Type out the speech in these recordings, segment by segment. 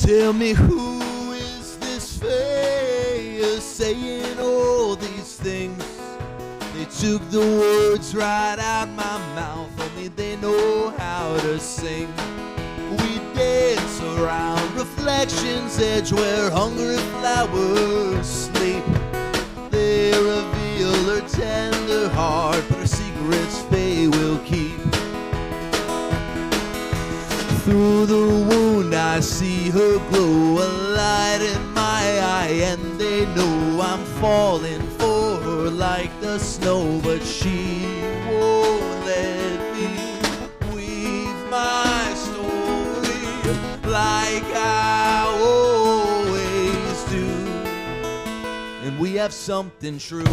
Tell me, who is this face saying all these things? They took the words right out my mouth, only they know how to sing. We dance around reflection's edge where hungry flowers sleep. They reveal her tender heart, but her secrets Faye will keep. Through the wound I see her glow, a light in my eye, and they know I'm falling for her like the snow. But she won't let me weave my story like I always do, and we have something true.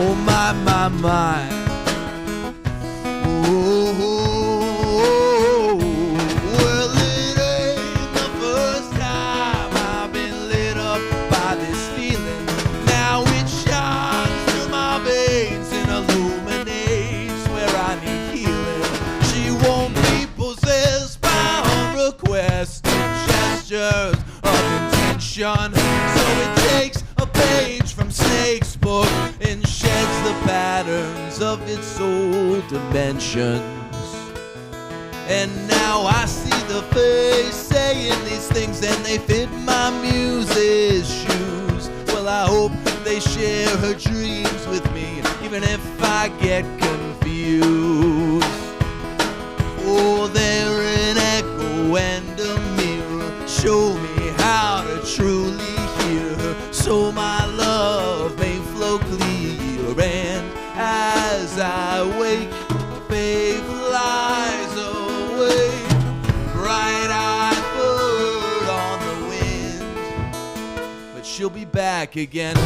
Oh my, my, my. Oh, oh, oh. Well, it ain't the first time I've been lit up by this feeling. Now it shines through my veins and illuminates where I need healing. She won't be possessed by her requests and gestures of intention. So it takes a page from Snake's book and sheds the patterns of its old dimensions. And now I see the face saying these things, and they fit my muse's shoes. Well, I hope they share her dreams with me, even if I get confused. Oh, they're an echo and a mirror, show me how to truly hear her, so my love may flow clear. And as I wake, Faye flies away, bright-eyed bird on the wind, but she'll be back again.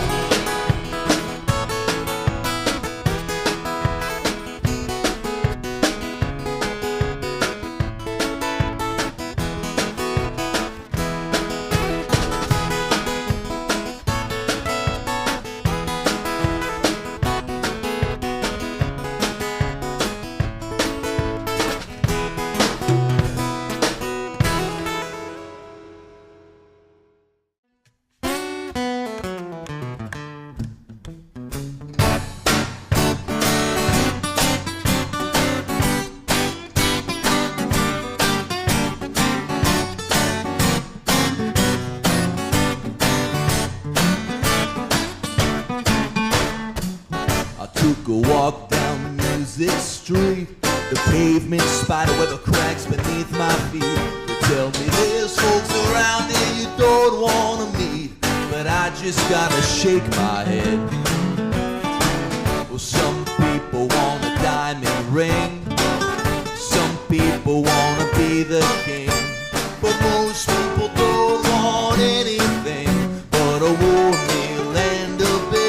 Took a walk down Music Street, the pavement spiderweb of cracks beneath my feet. They tell me there's folks around here you don't wanna meet, but I just gotta shake my head. Well, some people want a diamond ring, some people wanna be the king, but most people don't want anything but a warm meal and a bed.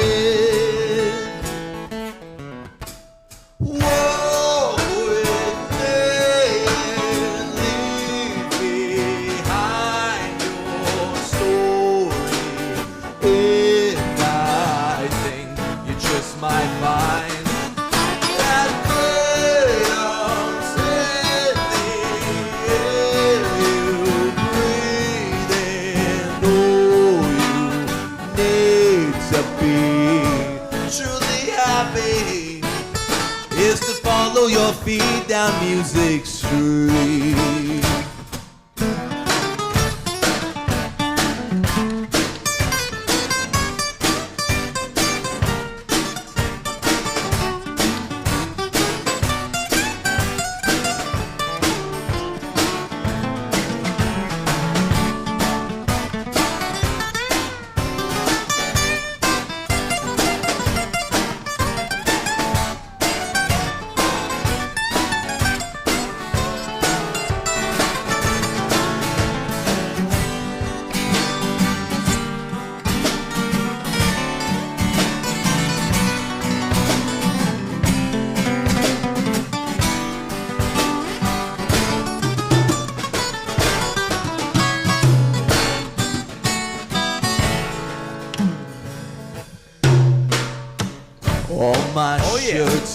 Follow your feet down Music Street.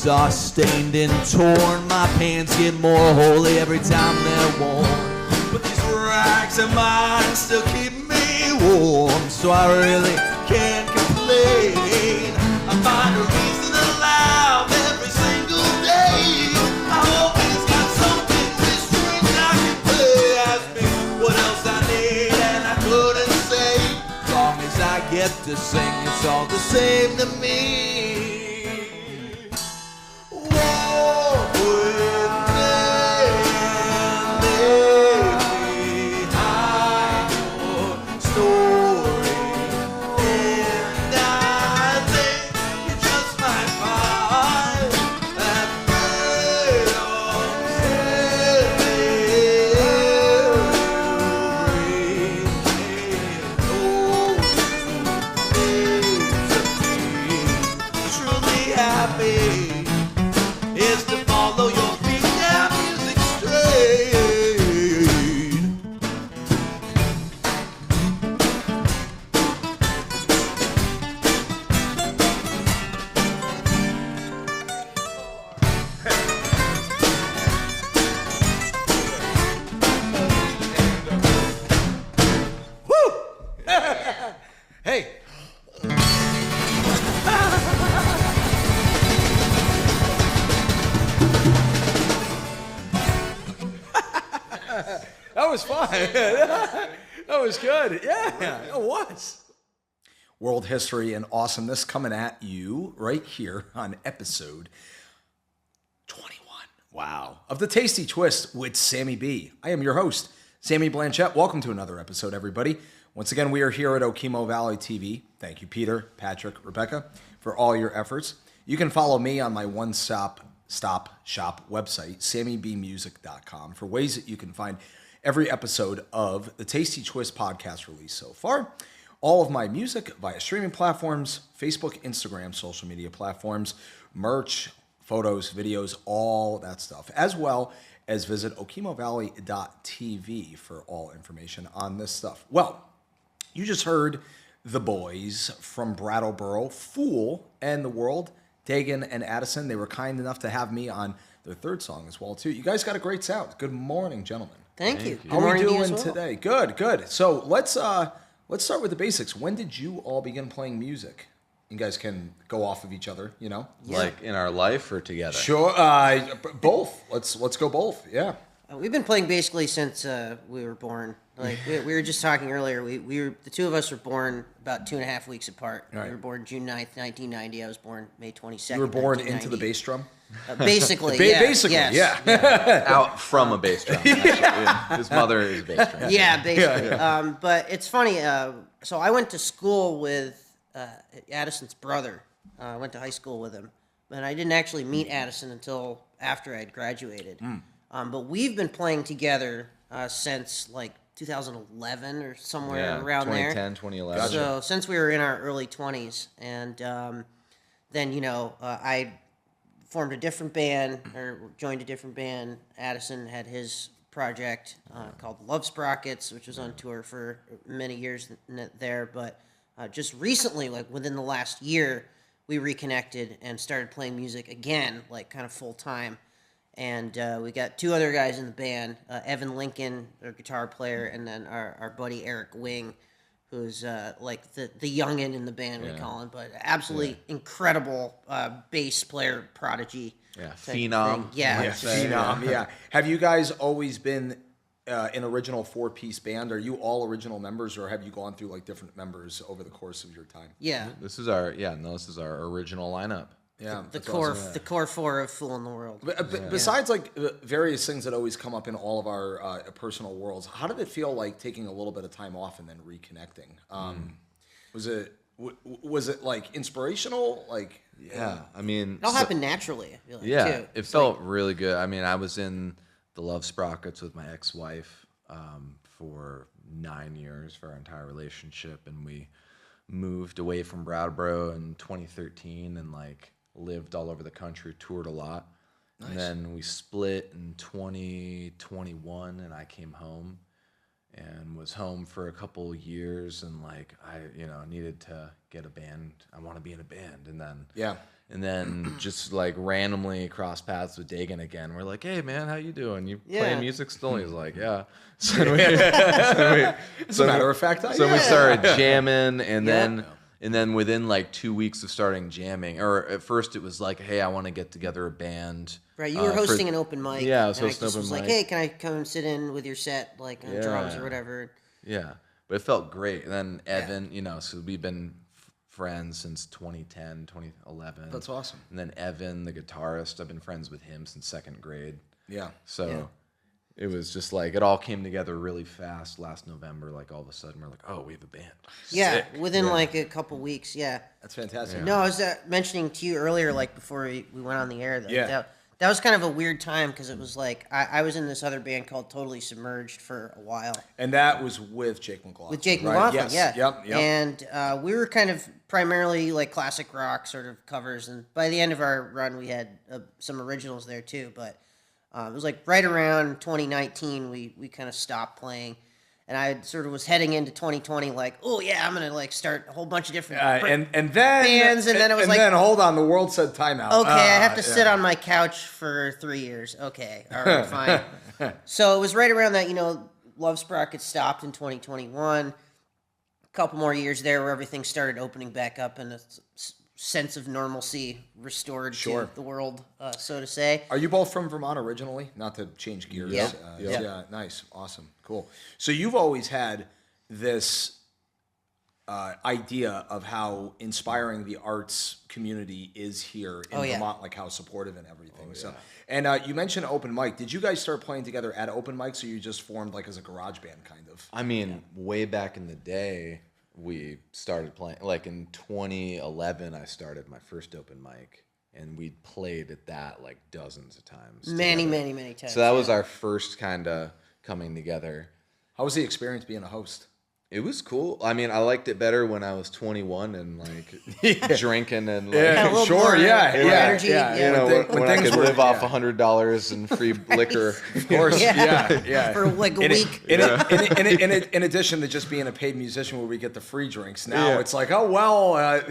clothes are stained and torn. My pants get more holy every time they're worn. But these rags of mine still keep me warm, so I really can't complain. I find a reason to laugh every single day. I always got something this strange I can play. Ask me what else I need and I couldn't say. As long as I get to sing, it's all the same to me. Walk with me and make me hide your story. And I think you just might find that freedom's truly happy is to follow your beat down music straight. Woo! Hey. That was fun. That was good. Yeah, it was. World history and awesomeness coming at you right here on episode 21. Wow. Of The Tasty Twist with Sammy B. I am your host, Sammy Blanchette. Welcome to another episode, everybody. Once again, we are here at Okemo Valley TV. Thank you, Peter, Patrick, Rebecca, for all your efforts. You can follow me on my one-stop shop website, sammybmusic.com, for ways that you can find every episode of the Tasty Twist podcast released so far. All of my music via streaming platforms, Facebook, Instagram, social media platforms, merch, photos, videos, all that stuff, as well as visit okemovalley.tv for all information on this stuff. Well, you just heard the boys from Brattleboro, Fool and the World, Dagen and Addison. They were kind enough to have me on their third song as well, too. You guys got a great sound. Good morning, gentlemen. Thank you. How are we doing today? Good. So let's start with the basics. When did you all begin playing music? You guys can go off of each other, you know? Yeah. Like in our life or together? Sure. Both. Let's go both. Yeah. We've been playing basically since we were born. Like we were just talking earlier. We were the two of us were born about 2.5 weeks apart. Right. We were born June 9th, 1990. I was born May 22nd. You were born into the bass drum? Basically, yeah. Basically, yes. yeah. Out from a bass drum. Actually. His mother is a bass drum. Yeah, basically. But it's funny. So I went to school with Addison's brother. I went to high school with him, but I didn't actually meet Addison until after I'd graduated. But we've been playing together since like 2011 or somewhere around 2010, there. 2011. So since we were in our early 20s, and then I formed a different band or joined a different band. Addison had his project called Love Sprockets, which was on tour for many years there. But just recently, like within the last year, we reconnected and started playing music again, like kind of full time. And we got two other guys in the band, Evan Lincoln, our guitar player, and then our buddy Eric Wing, who's like the youngin' in the band, we call him, but absolutely incredible bass player prodigy. Yeah, phenom. Yeah, Phenom. Yeah. Have you guys always been an original four-piece band? Are you all original members, or have you gone through like different members over the course of your time? Yeah. This is our original lineup. Yeah, The core four of Fool in the World. Besides like various things that always come up in all of our personal worlds, how did it feel like taking a little bit of time off and then reconnecting? Was it like inspirational? Like I mean, it all happened naturally, I feel like, too. It felt really good. I mean, I was in the Love Sprockets with my ex-wife for 9 years for our entire relationship, and we moved away from Brattleboro in 2013 and like lived all over the country, toured a lot. Nice. And then we split in 2021 and I came home. and was home for a couple years, and like I needed to get a band. I want to be in a band, and then just like randomly cross paths with Dagen again. We're like, hey man, how you doing? You playing music still? He's like, yeah. So As a matter of fact, we started jamming, and then within like 2 weeks of starting jamming, or at first it was like, hey, I want to get together a band. Right, you were hosting an open mic. Yeah, I was and hosting an open was mic. like, hey, can I come and sit in with your set, like on drums or whatever? Yeah, but it felt great. And then Evan, so we've been friends since 2010, 2011. That's awesome. And then Evan, the guitarist, I've been friends with him since second grade. Yeah. So it was just like, it all came together really fast last November. Like all of a sudden we're like, oh, we have a band. Yeah, Sick. within like a couple weeks, That's fantastic. No, I was mentioning to you earlier, like before we went on the air, that was kind of a weird time because it was like I was in this other band called Totally Submerged for a while. And that was with Jake McLaughlin. With Jake McLaughlin, yes. yeah. Yep. And we were kind of primarily like classic rock sort of covers. And by the end of our run, we had some originals there too. But it was like right around 2019, we kind of stopped playing. And I sort of was heading into 2020 like, oh, yeah, I'm going to like start a whole bunch of different and then bands. And then it was like, then hold on, the world said timeout. Okay, I have to sit on my couch for 3 years. Okay, all right, fine. So it was right around that, Love Sprocket stopped in 2021. A couple more years there where everything started opening back up and a sense of normalcy restored to the world, so to say. Are you both from Vermont originally? Not to change gears. Yeah. Yeah, nice, awesome, cool. So you've always had this idea of how inspiring the arts community is here in Vermont, like how supportive and everything. So, and you mentioned open mic. Did you guys start playing together at open mics, or you just formed like as a garage band kind of? I mean, way back in the day, we started playing, like in 2011, I started my first open mic, and we played at that like dozens of times. Many times. So that was our first kind of coming together. How was the experience being a host? It was cool. I mean, I liked it better when I was 21 and like drinking and like energy. When I could live off $100 and free liquor. Of course, for like a week. In addition to just being a paid musician where we get the free drinks, now it's like, oh well,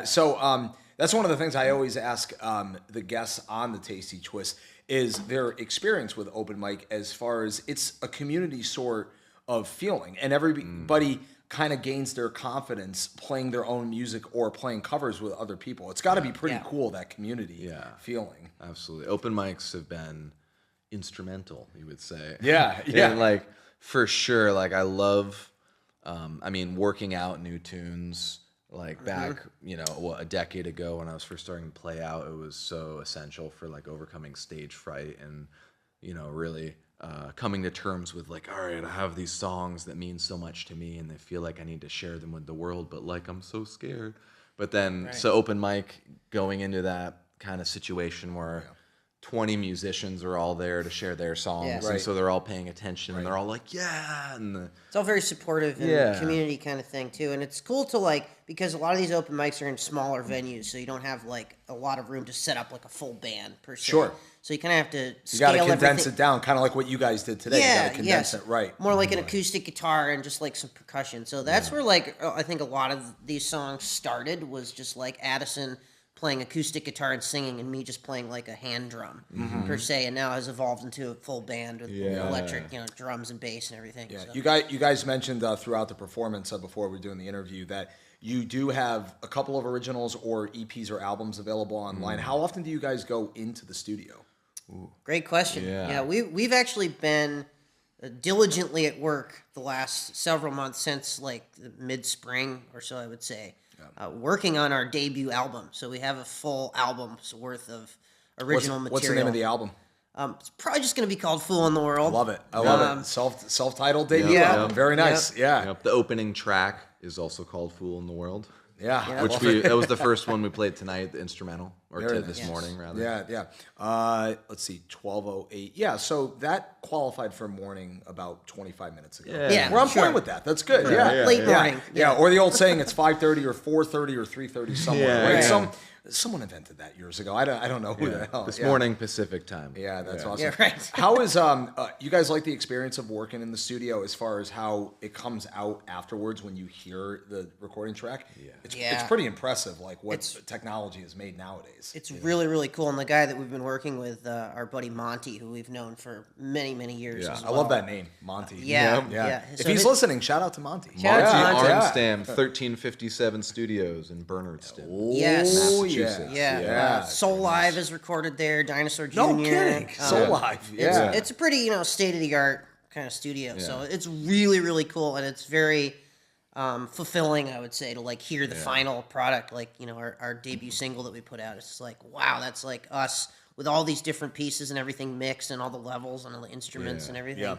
So that's one of the things I always ask the guests on the Tasty Twist is their experience with open mic, as far as it's a community sort of feeling, and everybody kind of gains their confidence playing their own music or playing covers with other people. It's got to be pretty cool, that community feeling. Absolutely. Open mics have been instrumental, you would say. Yeah. And like, for sure, like I love, working out new tunes. Like back, a decade ago when I was first starting to play out, it was so essential for like overcoming stage fright and, really coming to terms with like, all right, I have these songs that mean so much to me and they feel like I need to share them with the world, but like I'm so scared. But then, so open mic, going into that kind of situation where 20 musicians are all there to share their songs, and so they're all paying attention, and they're all like, and it's all very supportive and community kind of thing too. And it's cool to like, because a lot of these open mics are in smaller venues, so you don't have like a lot of room to set up like a full band per se. Sure. So you kind of have to scale you got to condense everything. it down, kind of like what you guys did today. You got to condense it, right. More like an acoustic guitar and just like some percussion. So that's where like I think a lot of these songs started, was just like Addison playing acoustic guitar and singing, and me just playing like a hand drum per se, and now has evolved into a full band with electric, drums and bass and everything. Yeah, so. you guys mentioned throughout the performance before we were doing the interview that you do have a couple of originals or EPs or albums available online. How often do you guys go into the studio? Ooh. Great question. Yeah, we've actually been diligently at work the last several months, since like mid-spring or so, I would say. Working on our debut album. So we have a full album's worth of original material. What's the name of the album? It's probably just going to be called Fool in the World. I love it. I love it. Self-titled debut album. Very nice. Yep. The opening track is also called Fool in the World. Yeah. Which that was the first one we played tonight, the instrumental, or this morning, rather. Yeah. Let's see, 12:08. Yeah, so that qualified for morning about 25 minutes ago. Yeah. We're on point with that. That's good. Late morning. Yeah. Or the old saying, it's 5:30 or 4:30 or 3:30 somewhere. Right? Someone invented that years ago. I don't know who the hell. This Yeah. morning Pacific time. Yeah, that's awesome. Yeah, right. How is you guys like the experience of working in the studio as far as how it comes out afterwards when you hear the recording track? Yeah. It's Yeah. pretty impressive, like what technology is made nowadays. It's really, really cool. And the guy that we've been working with, our buddy Monty, who we've known for many, many years. Yeah. As I well. love that name, Monty. Yeah, Yeah. yeah. If So he's his- listening, shout out to Monty. Shout out to Monty Monty. Armstam, 1357 Studios in Bernardston. Yes. Oh, Massachusetts. Yeah, Yeah. Soul Live is recorded there. Dinosaur Jr. No kidding. Soul Live. Yeah. It's a pretty, state of the art kind of studio. So it's really, really cool, and it's very fulfilling, I would say, to like hear the final product, like our debut single that we put out. It's just like, wow, that's like us with all these different pieces and everything mixed and all the levels and all the instruments and everything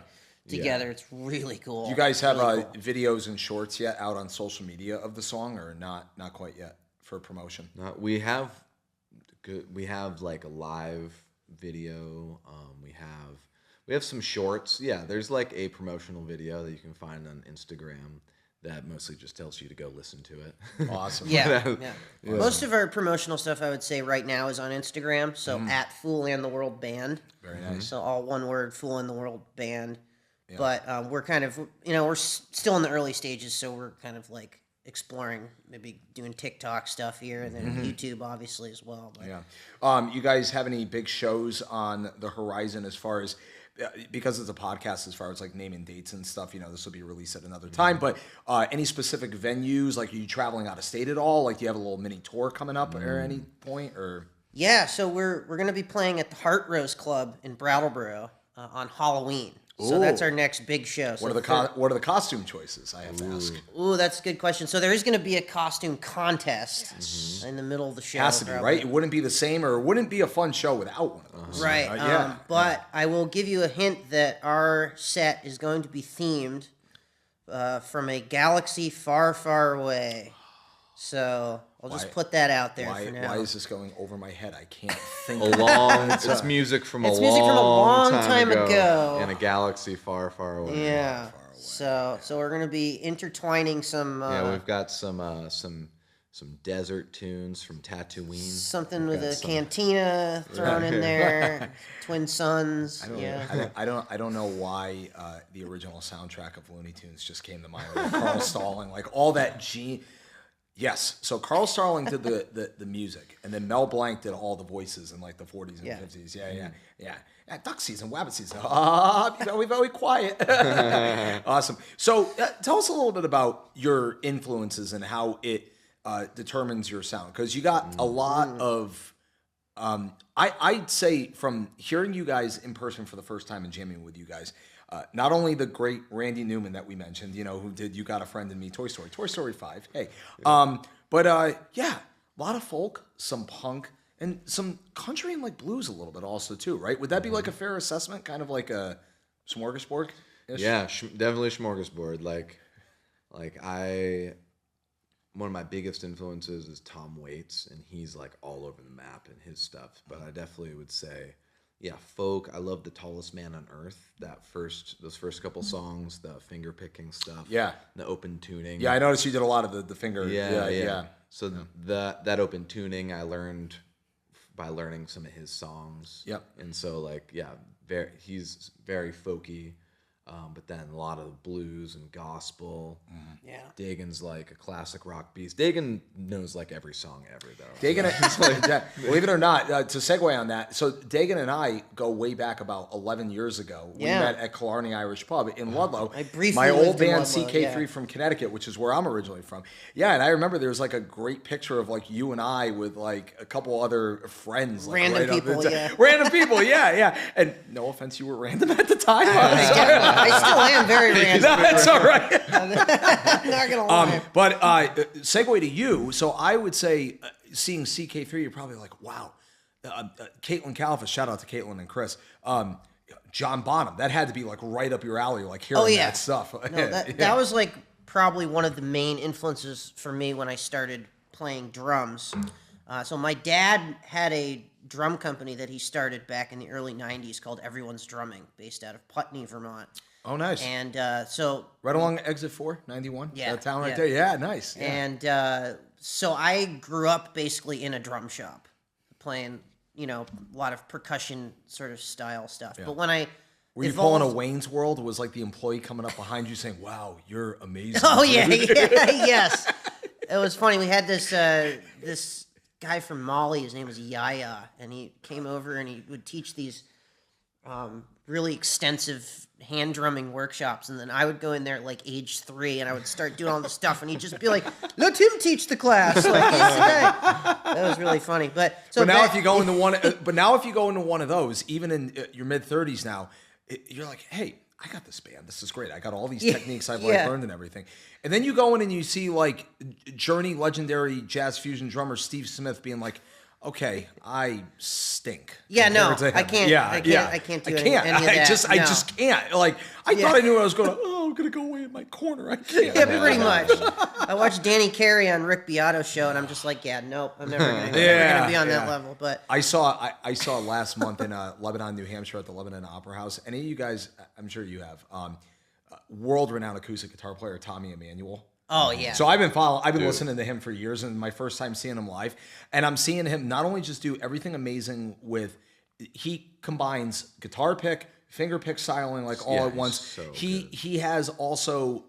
together. It's really cool. Do you guys have Really cool. videos and shorts yet out on social media of the song, or not? Not quite yet for promotion. We have like a live video. We have some shorts. Yeah, there's like a promotional video that you can find on Instagram that mostly just tells you to go listen to it. Awesome. Yeah. Most of our promotional stuff, I would say, right now is on Instagram. So at Fool and the World Band. Very nice. So all one word, Fool and the World Band. Yeah. But we're kind of, we're still in the early stages, so we're kind of like exploring, maybe doing TikTok stuff here, and then YouTube obviously as well. But. Yeah. You guys have any big shows on the horizon as far as, because it's a podcast, as far as like naming dates and stuff, this will be released at another time, but any specific venues, like are you traveling out of state at all? Like do you have a little mini tour coming up at any point, or? Yeah, so we're going to be playing at the Heart Rose Club in Brattleboro on Halloween. So that's our next big show. So what are the costume choices, I have to ask? Ooh, that's a good question. So there is going to be a costume contest in the middle of the show. Has to be, right? It wouldn't be the same, or it wouldn't be a fun show without one of those. Right. But I will give you a hint that our set is going to be themed from a galaxy far, far away. So I'll just put that out there for now. Why is this going over my head? I can't think. It's music from a long time ago in a galaxy far, far away. Yeah. So we're gonna be intertwining some. We've got some desert tunes from Tatooine. Something with a cantina thrown in there. Twin Suns. I don't know why the original soundtrack of Looney Tunes just came to mind. Like Carl Stalling, like all that Yes, so Carl Starling did the music, and then Mel Blanc did all the voices in like the 40s and 50s. Yeah. Duck season, wabbit season. Be very quiet. Awesome. So tell us a little bit about your influences and how it determines your sound, because you got a lot of. I'd say from hearing you guys in person for the first time and jamming with you guys. Not only the great Randy Newman that we mentioned, who did You Got a Friend in Me, Toy Story 5, hey. But a lot of folk, some punk, and some country and like blues a little bit also too, right? Would that be like a fair assessment, kind of like a smorgasbord? Yeah, definitely smorgasbord. Like one of my biggest influences is Tom Waits, and he's like all over the map in his stuff. But I definitely would say, folk. I love The Tallest Man on Earth. Those first couple songs, the finger picking stuff. Yeah. The open tuning. Yeah, I noticed you did a lot of the finger. Yeah. So that open tuning I learned by learning some of his songs. Yep. And so he's very folky. But then a lot of blues and gospel. Yeah. Dagen's like a classic rock beast. Dagen knows like every song ever, though. Dagen, believe it or not, to segue on that, so Dagen and I go way back about 11 years ago. We met at Killarney Irish Pub in Ludlow. I briefly my lived old in band Ludlow, CK3 from Connecticut, which is where I'm originally from. Yeah, and I remember there was like a great picture of like you and I with like a couple other friends. Like, Random people, Random people, yeah. And no offense, you were random at the time. I still am very random. That's all right. I'm not gonna lie. But segue to you. So I would say, seeing CK3, you're probably like, wow. Caitlin Califas, shout out to Caitlin and Chris. John Bonham, that had to be like right up your alley, like hearing that stuff. No, that was like probably one of the main influences for me when I started playing drums. So my dad had a drum company that he started back in the early 90s called Everyone's Drumming, based out of Putney, Vermont. Oh, nice. And so... Right along Exit 4, 91? Yeah. That town right there? Yeah, nice. Yeah. And So I grew up basically in a drum shop, playing, a lot of percussion sort of style stuff. But when I Were you pulling a Wayne's World? Was like the employee coming up behind you saying, "Wow, you're amazing"? Oh yeah, yes. It was funny. We had this guy from Mali. His name was Yaya, and he came over and he would teach these really extensive hand drumming workshops. And then I would go in there at like age 3, and I would start doing all the stuff, and he'd just be like, "Let him teach the class." Like, he's the guy. That was really funny. But now if you go into one of those, even in your mid-30s now, you're like, "Hey, I got this band. This is great. I got all these techniques I've learned and everything." And then you go in and you see like Journey legendary jazz fusion drummer Steve Smith being like, "Okay, I stink." Yeah, no, I can't. I can't do any of that. I just can't. Like, I thought I knew I was going. I'm gonna go away in my corner. I can't. Yeah, pretty much. I watched Danny Carey on Rick Beato's show, and I'm just like, nope, I'm never gonna be on that level. But I saw last month in Lebanon, New Hampshire, at the Lebanon Opera House. Any of you guys, I'm sure you have, world-renowned acoustic guitar player Tommy Emmanuel. Oh yeah. So I've been listening to him for years, and my first time seeing him live, and I'm seeing him not only just do everything amazing he combines guitar pick, finger pick styling like all at once. So he has also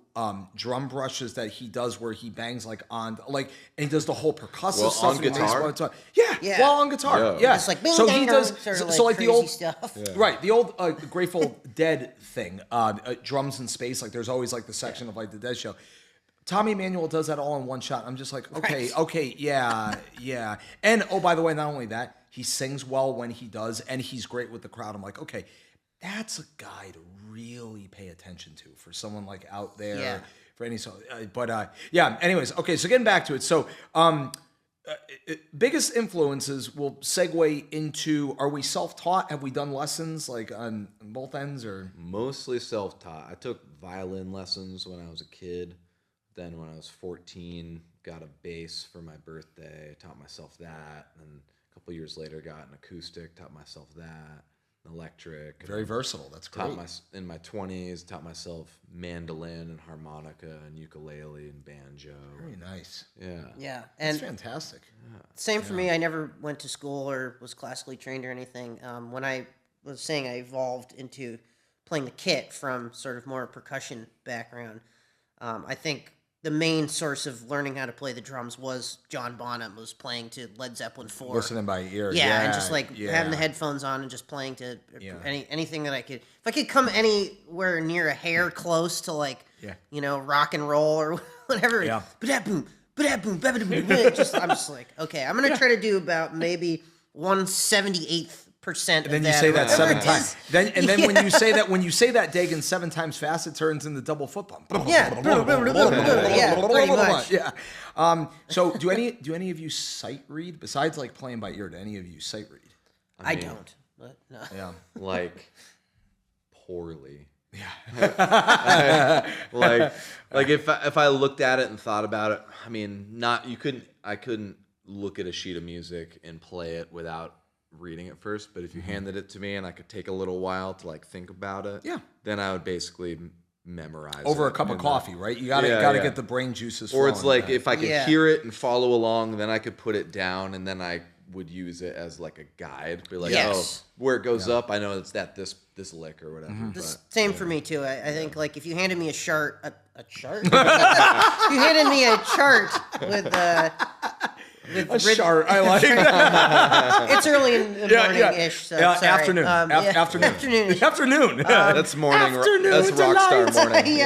drum brushes that he does where he bangs like on and he does the whole percussive stuff on guitar. Yeah, while on guitar. Yeah. It's like so he does like the old stuff. Yeah. Right, the old Grateful Dead thing, drums in space. Like there's always like the section of like the Dead show. Tommy Emmanuel does that all in one shot. I'm just like, okay, yeah. And oh, by the way, not only that, he sings well when he does, and he's great with the crowd. I'm like, okay, that's a guy to really pay attention to for someone like out there for any song. Anyways, okay, so getting back to it. So, biggest influences will segue into: are we self-taught? Have we done lessons like on both ends, or mostly self-taught? I took violin lessons when I was a kid. Then when I was 14, got a bass for my birthday, taught myself that. And a couple years later, got an acoustic, taught myself that, an electric. Very versatile. That's great. In my 20s, taught myself mandolin and harmonica and ukulele and banjo. Very nice. Yeah. And that's fantastic. Same for me. I never went to school or was classically trained or anything. When I was saying I evolved into playing the kit from sort of more percussion background, I think the main source of learning how to play the drums was John Bonham was playing to Led Zeppelin 4. Listening by ear. And just like having the headphones on and just playing to anything that I could. If I could come anywhere near a hair close to like, rock and roll or whatever. Yeah. Ba-da-boom, ba-da-boom, ba-da-boom. I'm just like, okay, I'm going to try to do about maybe 1/78th percent. And then you say that 7 times. Then when you say that Dagen 7 times fast, it turns into double foot bump. Yeah, pretty much. Yeah. So do any of you sight read besides like playing by ear? Do any of you sight read? I don't. But no. Yeah. Like poorly. Yeah. like if I looked at it and thought about it, I mean, I couldn't look at a sheet of music and play it without reading it first, but if you handed it to me and I could take a little while to like think about it, then I would basically memorize over it a cup of coffee, right? You gotta get the brain juices flowing. Or it's like if I could hear it and follow along, then I could put it down and then I would use it as like a guide. Be like, where it goes up, I know it's this lick or whatever. Same for me too. I think like if you handed me a chart, if you handed me a chart with a chart, I like that. It's early in the morning-ish. So sorry. Afternoon. Afternoon. That's morning. That's rockstar morning.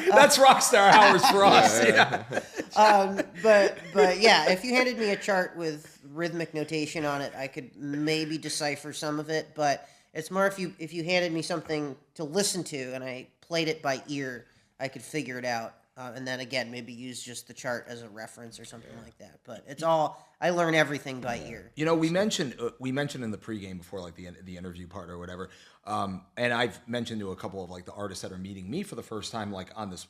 That's rockstar hours for us. But if you handed me a chart with rhythmic notation on it, I could maybe decipher some of it. But it's more if you handed me something to listen to and I played it by ear, I could figure it out. And then again, maybe use just the chart as a reference or something like that. But it's all I learn everything by ear. You know, we mentioned in the pregame before, like the interview part or whatever. And I've mentioned to a couple of like the artists that are meeting me for the first time, like on this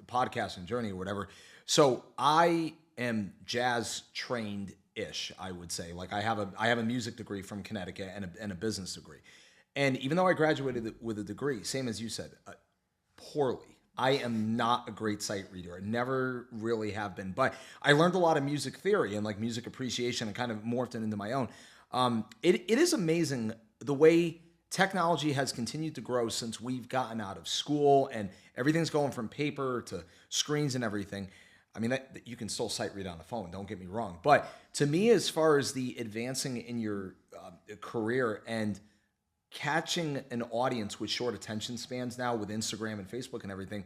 podcast and journey or whatever. So I am jazz trained ish, I would say. Like I have a music degree from Connecticut and a business degree. And even though I graduated with a degree, same as you said, poorly. I am not a great sight reader. I never really have been, but I learned a lot of music theory and like music appreciation and kind of morphed it into my own. It is amazing the way technology has continued to grow since we've gotten out of school and everything's going from paper to screens and everything. I mean, you can still sight read on a phone, don't get me wrong. But to me, as far as the advancing in your career and catching an audience with short attention spans now with Instagram and Facebook and everything,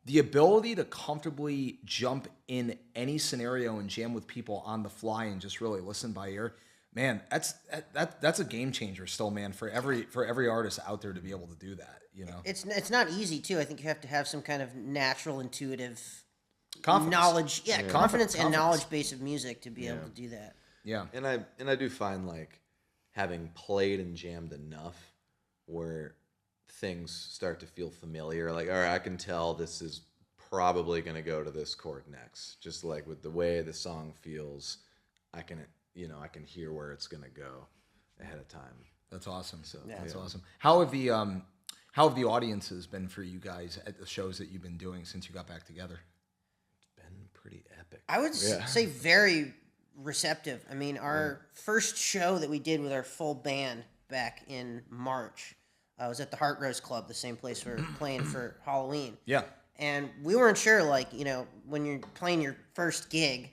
the ability to comfortably jump in any scenario and jam with people on the fly and just really listen by ear, man, that's a game changer still, man, for every artist out there to be able to do that, you know. It's not easy too. I think you have to have some kind of natural, intuitive Confidence. knowledge, confidence and Confidence. knowledge base of music to be able to do that. Yeah. And I do find like having played and jammed enough where things start to feel familiar. Like, all right, I can tell this is probably going to go to this chord next. Just like with the way the song feels, I can hear where it's going to go ahead of time. That's awesome. So, That's awesome. How have the audiences been for you guys at the shows that you've been doing since you got back together? It's been pretty epic. I would say very receptive. I mean, our first show that we did with our full band back in March was at the Heart Rose Club, the same place we're playing for Halloween. Yeah. And we weren't sure, like, you know, when you're playing your first gig,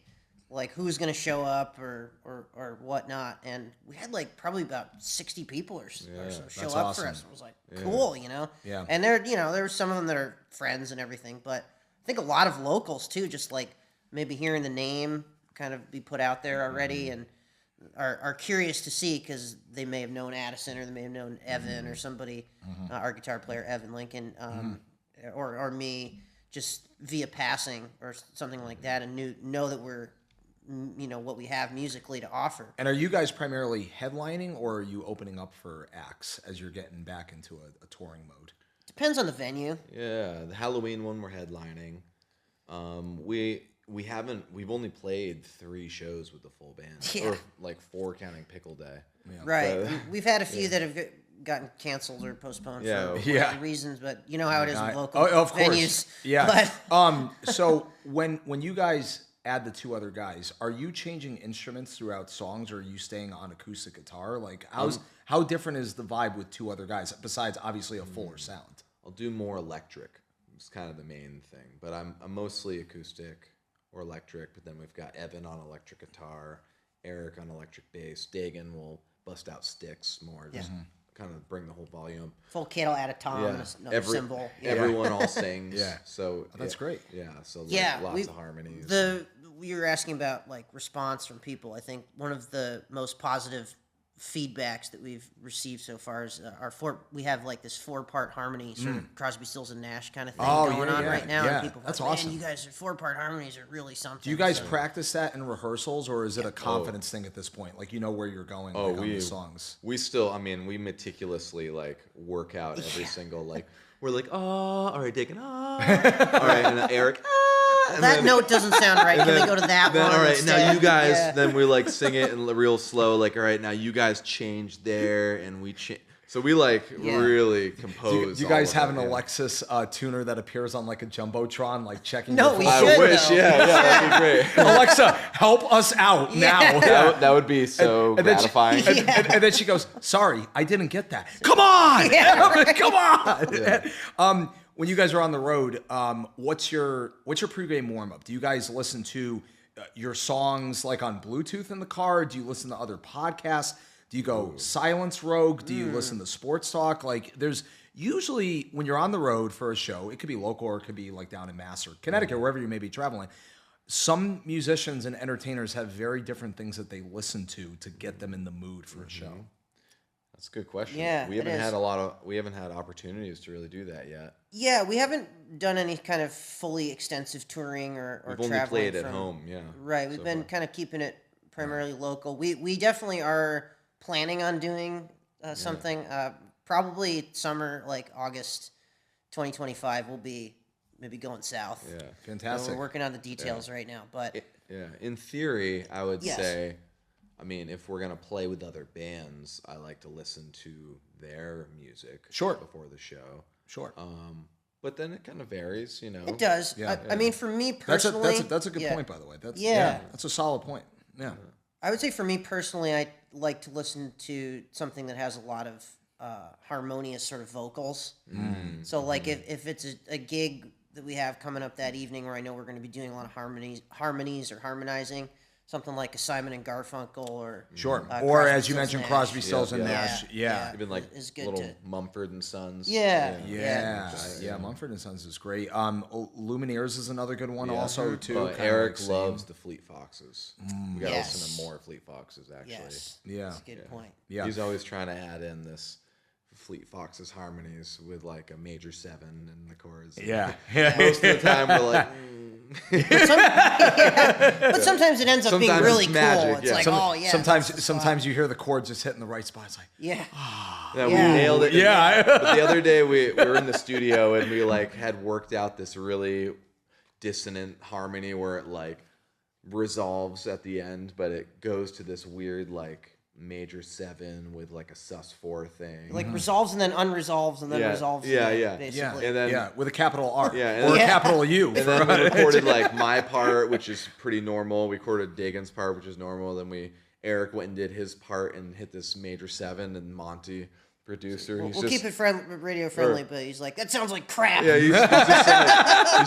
like who's going to show up or whatnot. And we had like probably about 60 people or so show That's up awesome. for us. It was like, cool, you know? Yeah. And there were some of them that are friends and everything, but I think a lot of locals too, just like maybe hearing the name kind of be put out there already and are curious to see because they may have known Addison or they may have known Evan or somebody, our guitar player, Evan Lincoln, or me just via passing or something like that and know that we're, you know, what we have musically to offer. And are you guys primarily headlining or are you opening up for acts as you're getting back into a touring mode? Depends on the venue. Yeah, the Halloween one we're headlining. We've only played 3 shows with the full band, or like 4 counting Pickle Day. Yeah. Right. We've had a few that have gotten canceled or postponed for whatever reasons, but you know how it is with local of venues. Course. Yeah. But So when you guys add the 2 other guys, are you changing instruments throughout songs or are you staying on acoustic guitar? Like how different is the vibe with 2 other guys besides obviously a fuller sound? I'll do more electric. It's kind of the main thing, but I'm mostly acoustic or electric. But then we've got Evan on electric guitar, Eric on electric bass. Dagen will bust out sticks more, just kind of bring the whole volume. full kit, I'll add a tom and another cymbal. Everyone all sings. Yeah. So That's great. Yeah. So Yeah, lots of harmonies. You were asking about like response from people. I think one of the most positive feedbacks that we've received so far is we have like this 4-part harmony sort of Crosby, Stills and Nash kind of thing going on right now. Yeah. And people That's are like, awesome. Man, you guys are 4-part harmonies are really something. Do you guys practice that in rehearsals or is it a confidence thing at this point? Like you know where you're going on the songs? We meticulously like work out every single like we're like all right, Dagen, all right, and Eric. That note doesn't sound right. Can we go to that one? All right, instead? now you guys. Then we like sing it in real slow. Like, all right, now you guys change there, and we change. So we like really compose. Do you guys all have of an it, Alexis tuner that appears on like a jumbotron, like checking? No, your we phone? should. I wish, though. that'd be great. Alexa, help us out now. That would be so gratifying. And then she goes, "Sorry, I didn't get that. Come on, come on." When you guys are on the road, what's your pregame warm up? Do you guys listen to your songs like on Bluetooth in the car? Do you listen to other podcasts? Do you go silence rogue? Do you listen to sports talk? Like there's usually when you're on the road for a show, it could be local or it could be like down in Mass or Connecticut, wherever you may be traveling. Some musicians and entertainers have very different things that they listen to get them in the mood for a show. That's a good question. Yeah, we haven't had opportunities to really do that yet. Yeah, we haven't done any kind of fully extensive touring or We've only traveling played at home. Yeah. Right, we've been kind of keeping it primarily local. We definitely are planning on doing something. Probably summer, like August 2025, we'll be maybe going south. Yeah. Fantastic. So we're working on the details right now, but In theory, I would Yes. say, I mean, if we're gonna play with other bands, I like to listen to their music Sure. before the show. Sure. but then it kind of varies, you know. It does. Yeah. I mean, for me personally, That's a good yeah. point, by the way. Yeah. That's a solid point. Yeah. I would say for me personally, I like to listen to something that has a lot of harmonious sort of vocals. So like if it's a gig that we have coming up that evening where I know we're going to be doing a lot of harmonies or harmonizing, something like a Simon and Garfunkel or Sure. Or Crosby, as you Stills, mentioned, Nash. Crosby, Stills, and Yeah. Nash. Yeah. Even like It's good little to- Mumford and Sons. Yeah. Yeah. Mumford and Sons is great. Lumineers is another good one also too. Oh, kinda Eric like loves the Fleet Foxes. We gotta Yes. listen to more Fleet Foxes actually. Yes. Yeah. That's a good point. Yeah. He's always trying to add in this Fleet Foxes harmonies with like a major 7 in the chorus. Yeah. Most of the time we're like, But sometimes it ends up being Sometimes really it's cool. magic, It's yeah. like, oh yeah. Sometimes that's the spot. sometimes you hear the chords just hitting the right spot. It's like, Yeah. yeah, we Yeah. nailed it. Yeah. But the other day we were in the studio and we like had worked out this really dissonant harmony where it like resolves at the end, but it goes to this weird like major 7 with like a sus4 thing. Like resolves and then unresolves and then Yeah. resolves. Yeah, again, yeah. Basically. And then yeah, with a capital R Yeah, and or a then- capital U. And then we recorded like my part, which is pretty normal. We recorded Dagen's part, which is normal. Then Eric went and did his part and hit this major 7. And Monty, producer, We'll keep it radio friendly, but he's like, that sounds like crap. Yeah, he's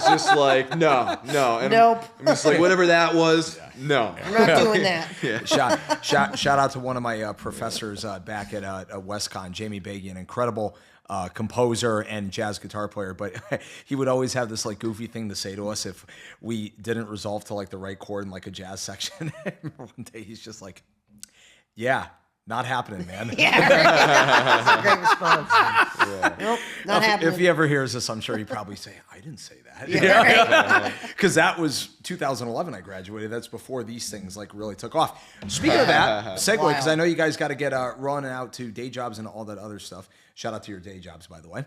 just like no. And Nope. I'm just like whatever that was. No. I'm not doing that. Shout out to one of my professors back at WestCon, Jamie Bagian, incredible composer and jazz guitar player, but he would always have this like goofy thing to say to us if we didn't resolve to like the right chord in like a jazz section. One day he's just like, yeah, not happening, man. Yeah, right. That's a great response. Nope, not happening. If he ever hears this, I'm sure he'd probably say, I didn't say that. Yeah, right. Because that was 2011 I graduated. That's before these things like really took off. Speaking of that, segue, because I know you guys got to get running out to day jobs and all that other stuff. Shout out to your day jobs, by the way.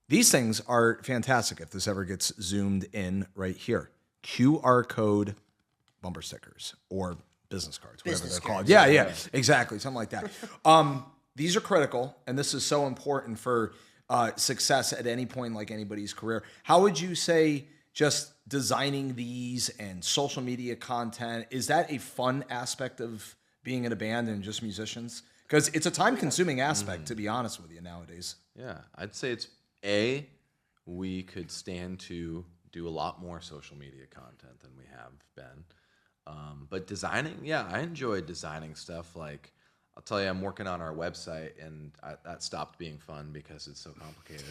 These things are fantastic if this ever gets zoomed in right here. QR code bumper stickers or business cards, whatever Business they're called. cards. Yeah, exactly. Something like that. These are critical, and this is so important for success at any point, like anybody's career. How would you say just designing these and social media content, is that a fun aspect of being in a band and just musicians? Because it's a time-consuming aspect, to be honest with you, nowadays. Yeah, I'd say it's we could stand to do a lot more social media content than we have been. But designing, yeah, I enjoy designing stuff. Like, I'll tell you, I'm working on our website, and that stopped being fun because it's so complicated.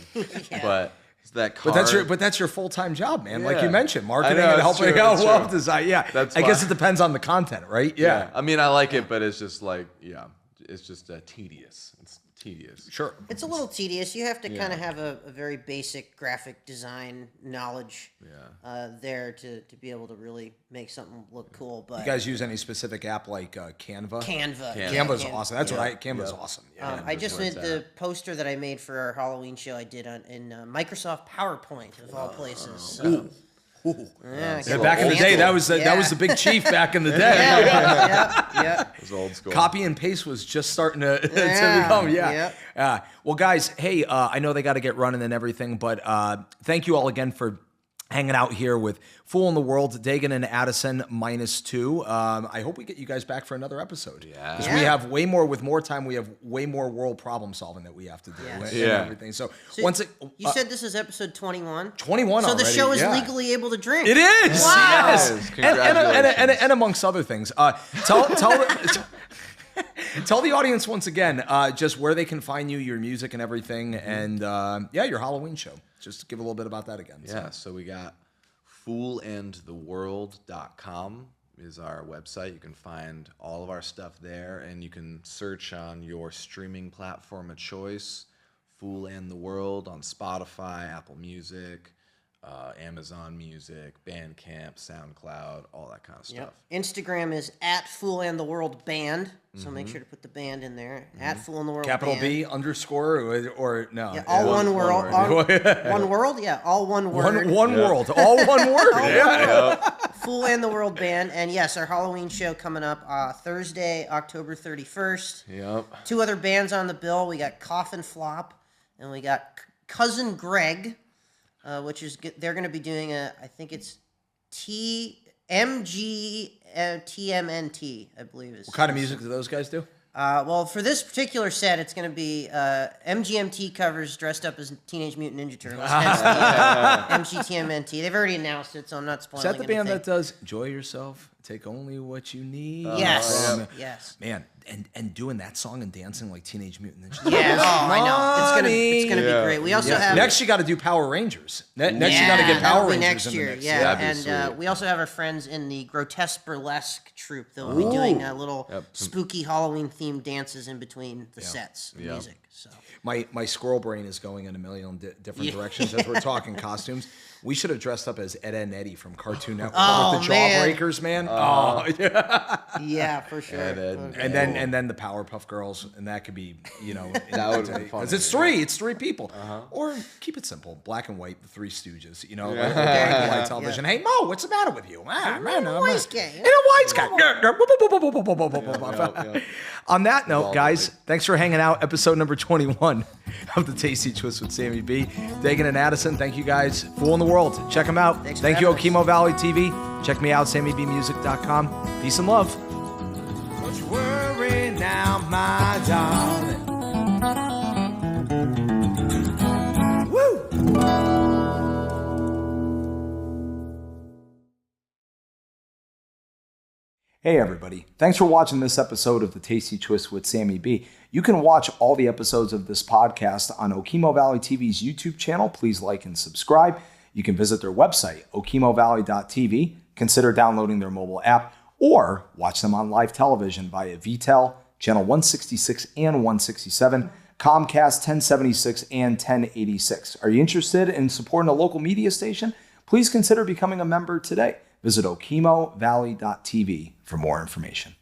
But it's that card. But that's your full-time job, man. Like Yeah. you mentioned, marketing I know, and it's helping true, out it's web true. design. Yeah, That's I guess why- it depends on the content, right? Yeah. I mean, I like it, but it's just like, it's just tedious. It's tedious. Sure. It's a little tedious. You have to kind of have a very basic graphic design knowledge there to be able to really make something look cool. But You guys use any specific app like Canva? Canva. Canva's awesome. That's what Canva's awesome. Yeah. I just where made it's the poster that I made for our Halloween show. I did in Microsoft PowerPoint of all places. So. Yeah, Back in the day, that was the big chief back in the day. yeah. It was old school. Copy and paste was just starting to Yeah, become, yeah. Well, guys, hey, I know they got to get running and everything, but thank you all again for hanging out here with Fool in the World, Dagen and Addison -2. I hope we get you guys back for another episode. Yeah. Because we have way more, with more time, we have way more world problem solving that we have to do Yes. and Yeah. everything. So So once it, you said this is episode 21. 21 So already. the show is yeah. legally able to drink. It is. Wow. Yes. Yes, And amongst other things. Tell the audience once again just where they can find you, your music and everything, and your Halloween show. Just give a little bit about that again. Yeah, so we got foolandtheworld.com is our website. You can find all of our stuff there, and you can search on your streaming platform of choice, Fool and the World on Spotify, Apple Music, Amazon Music, Bandcamp, SoundCloud, all that kind of stuff. Yep. Instagram is @FoolAndTheWorldBand. So make sure to put the band in there. @FoolAndTheWorldBand. Capital B _, or no? Yeah, all one word. One world? Yeah, all one word. One world. All one word. Yeah. Fool and the World Band. And yes, our Halloween show coming up Thursday, October 31st. Yep. 2 other bands on the bill. We got Coffin Flop, and we got cousin Greg, which is they're going to be doing I think it's TMNT, I believe is. What kind of music do those guys do? Well, for this particular set, it's going to be MGMT covers dressed up as Teenage Mutant Ninja Turtles. Hence the MGTMNT. They've already announced it, so I'm not spoiling Is that the band anything. that does Enjoy Yourself, Take Only What You Need? Yes. Yes. Man, and doing that song and dancing like Teenage Mutant Ninja Turtles. Yes. Oh, I know. It's gonna be great. We also have Next, you got to do Power Rangers. Next, you got to get that'll Power be Rangers next in year. the mix. Yeah, That'd be and sweet. we also have our friends in the Grotesque Burlesque troupe that will be doing a little spooky Halloween themed dances in between the sets, of music. So My squirrel brain is going in a million different directions as we're talking costumes. We should have dressed up as Ed, Ed and Eddie from Cartoon Network with the man. Jawbreakers, man. Oh, yeah. yeah, for sure. And then the Powerpuff Girls, and that could be, That would've been fun. because it's three people, or keep it simple, black and white, the Three Stooges, like light television. Hey Mo, what's the matter with you? Man, in a wise guy. In a wise guy. On that note, guys, thanks for hanging out. Episode number 21 of the Tasty Twist with Sammy B, Dagen and Addison. Thank you guys, fooling the world. Check them out. Thanks for Thank you, having us. Okemo Valley TV. Check me out, SammyBmusic.com. Peace and love. Don't you worry now, my darling. Woo! Hey everybody, thanks for watching this episode of the Tasty Twist with Sammy B. You can watch all the episodes of this podcast on Okemo Valley TV's YouTube channel. Please like and subscribe. You can visit their website, okemovalley.tv, consider downloading their mobile app, or watch them on live television via VTEL, channel 166 and 167, Comcast 1076 and 1086. Are you interested in supporting a local media station? Please consider becoming a member today. Visit okemovalley.tv for more information.